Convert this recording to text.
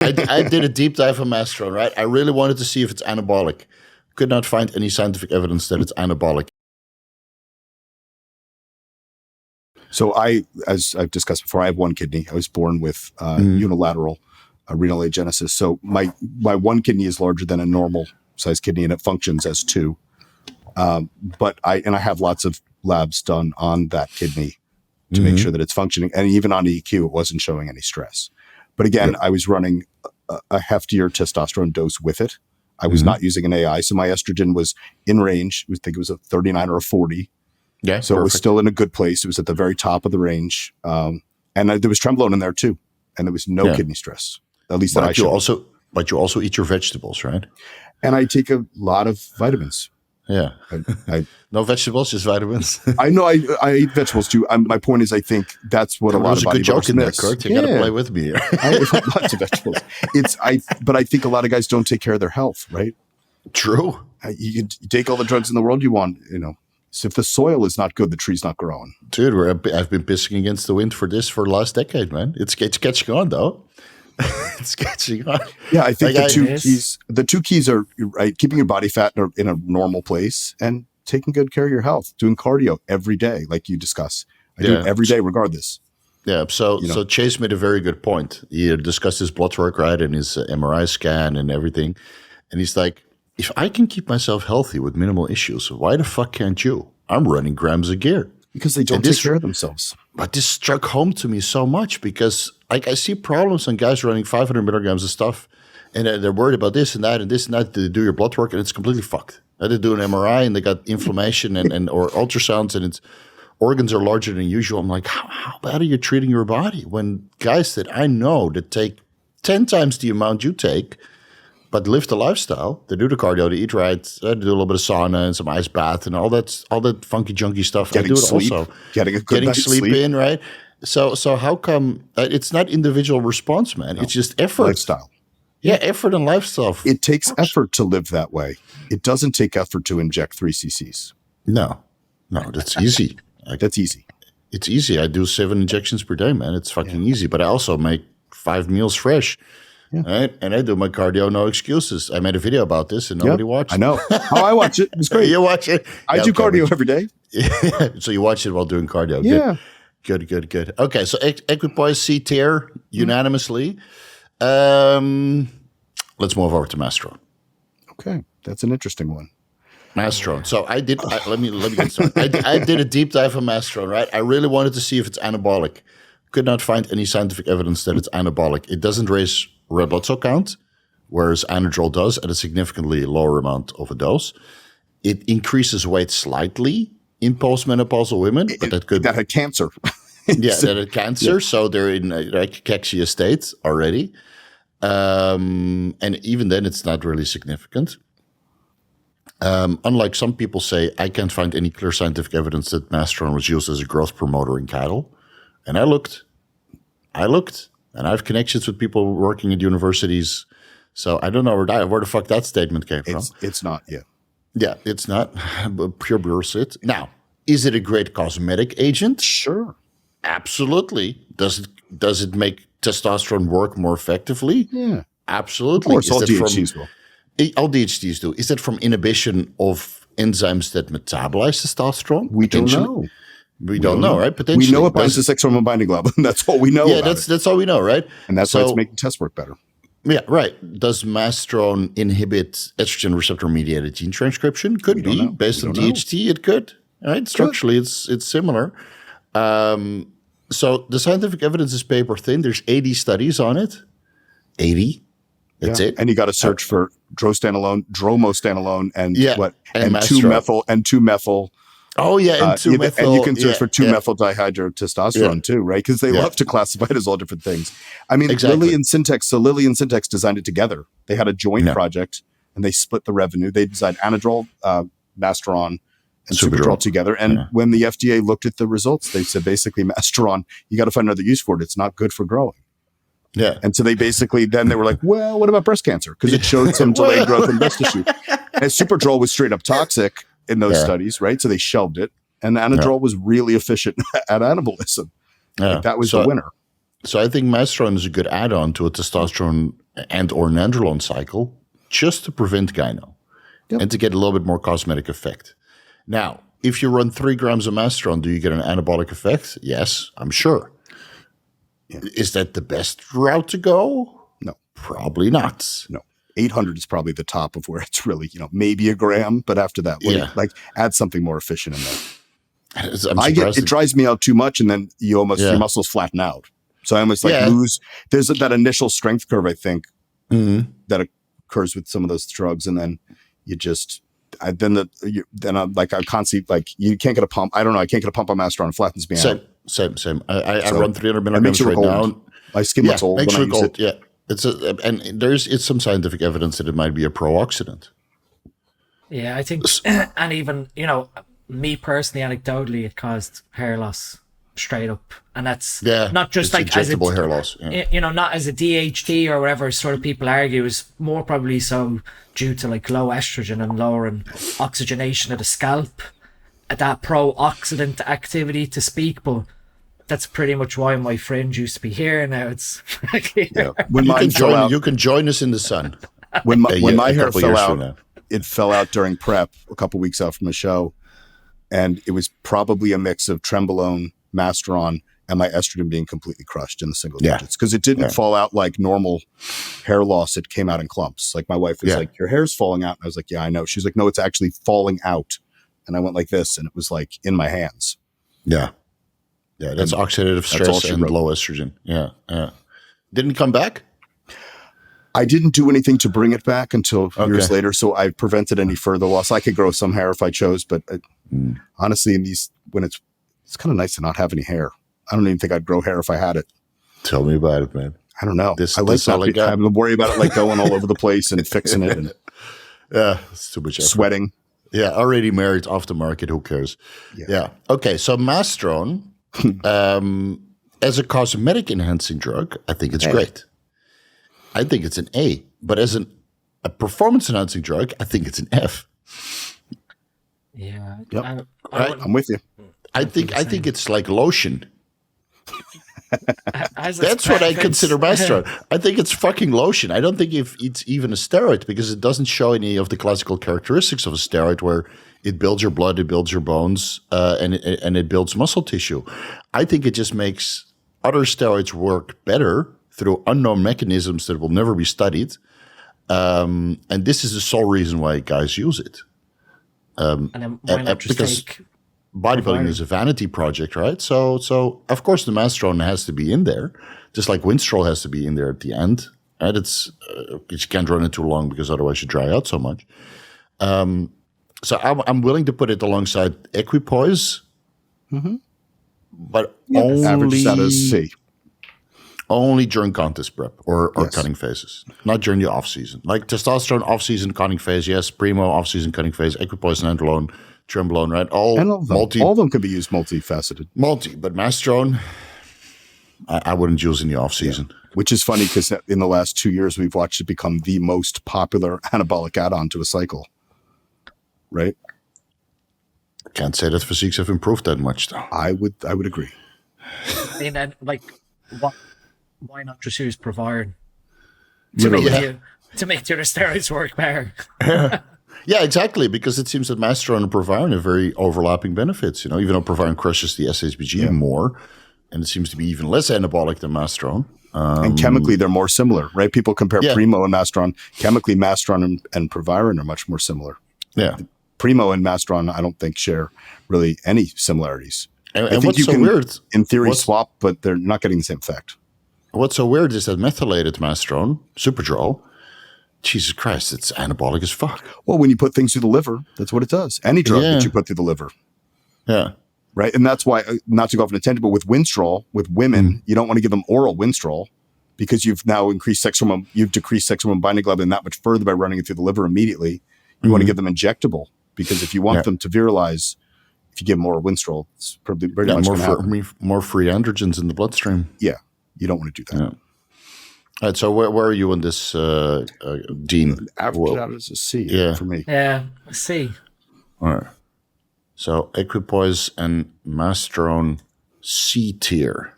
I did a deep dive on Masteron, right? I really wanted to see if it's anabolic. Could not find any scientific evidence that it's anabolic. So as I've discussed before, I have one kidney. I was born with unilateral renal agenesis. So my one kidney is larger than a normal size kidney, and it functions as two. But I have lots of labs done on that kidney to make sure that it's functioning. And even on EQ, it wasn't showing any stress. But again, I was running a heftier testosterone dose with it. I was not using an AI. So my estrogen was in range. I think it was a 39 or a 40. Yeah. So It was still in a good place. It was at the very top of the range. And there was trembolone in there too. And there was no kidney stress, at least that I showed. But you also eat your vegetables, right? And I take a lot of vitamins. Yeah. No vegetables, just vitamins. I know I eat vegetables too. My point is, I think that's what a lot of bodybuilders miss. There's a good joke in there, Kurt. You got to play with me. I eat lots of vegetables. But I think a lot of guys don't take care of their health, right? True. You can take all the drugs in the world you want, So if the soil is not good, the tree's not growing. Dude, I've been pissing against the wind for the last decade, man. It's catching on, though. It's catching on. Yeah, I think the two keys are right: keeping your body fat in a normal place and taking good care of your health. Doing cardio every day, like you discuss. I do it every day, regardless. Yeah. So Chase made a very good point. He discussed his blood work, right, and his MRI scan and everything, and he's like, if I can keep myself healthy with minimal issues, why the fuck can't you? I'm running grams of gear. Because they don't take care of themselves. But this struck home to me so much because I see problems on guys running 500 milligrams of stuff and they're worried about this and that. They do your blood work and it's completely fucked. They do an MRI and they got inflammation or ultrasounds and its organs are larger than usual. I'm like, how bad are you treating your body when guys that I know that take 10 times the amount you take but live the lifestyle, they do the cardio, they eat right, they do a little bit of sauna and some ice bath and all that funky junky stuff. Getting I do it sleep, also. Getting sleep in, right? So how come it's not individual response, man? No. It's just effort. Lifestyle. Yeah, effort and lifestyle. It takes effort to live that way. It doesn't take effort to inject 3 cc's. No, that's easy. That's easy. It's easy. I do 7 injections per day, man. It's fucking easy. But I also make 5 meals fresh. Yeah. Right? And I do my cardio, no excuses. I made a video about this and nobody watched it. I know. Oh, I watch it. It's great. You watch it? I do cardio every day. Yeah. So you watch it while doing cardio. Yeah. Good. Okay, so equipoise C-tier unanimously. Let's move over to Masteron. Okay, that's an interesting one. Masteron. So let me get started. I did a deep dive on Masteron, right? I really wanted to see if it's anabolic. Could not find any scientific evidence that it's anabolic. It doesn't raise red blood cell count, whereas Anadrol does at a significantly lower amount of a dose. It increases weight slightly in postmenopausal women, but that had cancer. That had cancer, so they're in a cachexia state already. And even then, it's not really significant. Unlike some people say, I can't find any clear scientific evidence that Masteron was used as a growth promoter in cattle. And I looked, and I have connections with people working at universities. So I don't know where the fuck that statement came from. It's not, yeah. Yeah, it's not pure bullshit. Now, is it a great cosmetic agent? Sure. Absolutely. Does it make testosterone work more effectively? Yeah. Absolutely. Of course, all DHTs will. All DHTs do. Is that from inhibition of enzymes that metabolize testosterone? We don't know. We don't know, right? Potentially. We know it binds to sex hormone binding globulin. That's all we know. Yeah, that's all we know, right? And that's why it's making tests work better. Yeah, right. Does Masteron inhibit estrogen receptor-mediated gene transcription? Could be. Based on DHT, it could. Right? Structurally, it's similar. So the scientific evidence is paper thin. There's 80 studies on it. 80. That's it. And you got to search for dromostanolone, and what? And 2-methyl. Oh, yeah, and 2-methyl. And you can search for 2-methyl dihydrotestosterone too, right? Because they love to classify it as all different things. I mean, Lilly and Syntex designed it together. They had a joint project, and they split the revenue. They designed Anadrol, Masteron, and Superdrol together. And when the FDA looked at the results, they said basically, Masteron, you got to find another use for it. It's not good for growing. Yeah. And so they were like, well, what about breast cancer? Because it showed some delayed growth in breast tissue. And Superdrol was straight up toxic in those studies, right? So they shelved it. And Anadrol was really efficient at anabolism. Like, that was the winner. So I think Masteron is a good add-on to a testosterone and or nandrolone cycle just to prevent gyno and to get a little bit more cosmetic effect. Now, if you run 3 grams of Masteron, do you get an anabolic effect? Yes, I'm sure. Yeah. Is that the best route to go? No. Probably not. No. 800 is probably the top of where it's really, maybe a gram, but after that, add something more efficient in there. It dries me out too much, and then your muscles flatten out. So I almost lose. There's that initial strength curve, I think, that occurs with some of those drugs, and then you just I'm constantly you can't get a pump. I don't know. I can't get a pump on Masteron. It flattens me out. Same. I run 300 milligrams right now. My skin looks old when I use it. Yeah. It's some scientific evidence that it might be a pro-oxidant. Yeah, I think, and even, me personally, anecdotally, it caused hair loss straight up. And that's not just like injectable hair loss. Yeah. Not as a DHT or whatever sort of people argue, is more probably so due to like low estrogen and lowering oxygenation of the scalp, that pro-oxidant activity to speak, but that's pretty much why my fringe used to be here. Now it's when you can join us in the sun. When my hair fell out, it fell out during prep a couple weeks out from a show, and it was probably a mix of Trenbolone, Masteron, and my estrogen being completely crushed in the single digits, because it didn't fall out like normal hair loss. It came out in clumps. Like my wife was like, "Your hair's falling out," and I was like, "Yeah, I know." She's like, "No, it's actually falling out," and I went like this, and it was like in my hands. Yeah. Yeah, that's oxidative stress and low estrogen. Yeah. Didn't come back? I didn't do anything to bring it back until years later, so I prevented any further loss. I could grow some hair if I chose, but honestly, when it's kind of nice to not have any hair. I don't even think I'd grow hair if I had it. Tell me about it, man. I don't know. I like not having to worry about it going all over the place and fixing it. And it's too much effort. Sweating. Yeah, already married, off the market. Who cares? Yeah. Okay, so Masteron. As a cosmetic enhancing drug, I think it's great. I think it's an A. But as a performance enhancing drug, I think it's an F. Yeah. Yep. I'm with you. I think it's like lotion. That's what I consider Masteron. I think it's fucking lotion. I don't think it's even a steroid, because it doesn't show any of the classical characteristics of a steroid, where it builds your blood, it builds your bones, and it builds muscle tissue. I think it just makes other steroids work better through unknown mechanisms that will never be studied. And this is the sole reason why guys use it. And then why not just take bodybuilding is a vanity project, right? So of course the Masteron has to be in there, just like Winstrol has to be in there at the end. Right? You can't run it too long, because otherwise you dry out so much. So I'm willing to put it alongside Equipoise, but only during contest prep or cutting phases, not during the off season. Like testosterone off season cutting phase, yes. Primo off season cutting phase, Equipoise, Nandrolone, Trenbolone, right? All of them could be used multifaceted. But Masteron, I wouldn't use in the off season. Yeah. Which is funny, because in the last 2 years we've watched it become the most popular anabolic add-on to a cycle. Right? I can't say that physiques have improved that much, though. I would agree. I mean, and why not just use Proviron to make your steroids work better? Yeah, exactly. Because it seems that Masteron and Proviron have very overlapping benefits. Even though Proviron crushes the SHBG more, and it seems to be even less anabolic than Masteron. And chemically, they're more similar, right? People compare Primo and Masteron. Chemically, Masteron and Proviron are much more similar. Yeah. Primo and Masteron, I don't think, share really any similarities. And I think what's so weird, in theory, swap, but they're not getting the same effect. What's so weird is that methylated Masteron, Superdrol, Jesus Christ, it's anabolic as fuck. Well, when you put things through the liver, that's what it does. Any drug that you put through the liver. Yeah. Right. And that's why, not to go off on a tangent, but with Winstrol, with women, you don't want to give them oral Winstrol, because you've now decreased sex hormone binding globulin that much further by running it through the liver immediately. You want to give them injectable, because if you want them to virilize, if you give them oral Winstrol, it's probably very much more free androgens in the bloodstream. Yeah. You don't want to do that. Yeah. All right. So where are you on this, Dean? Average out as a C for me. Yeah, a C. All right. So Equipoise and Masteron C tier.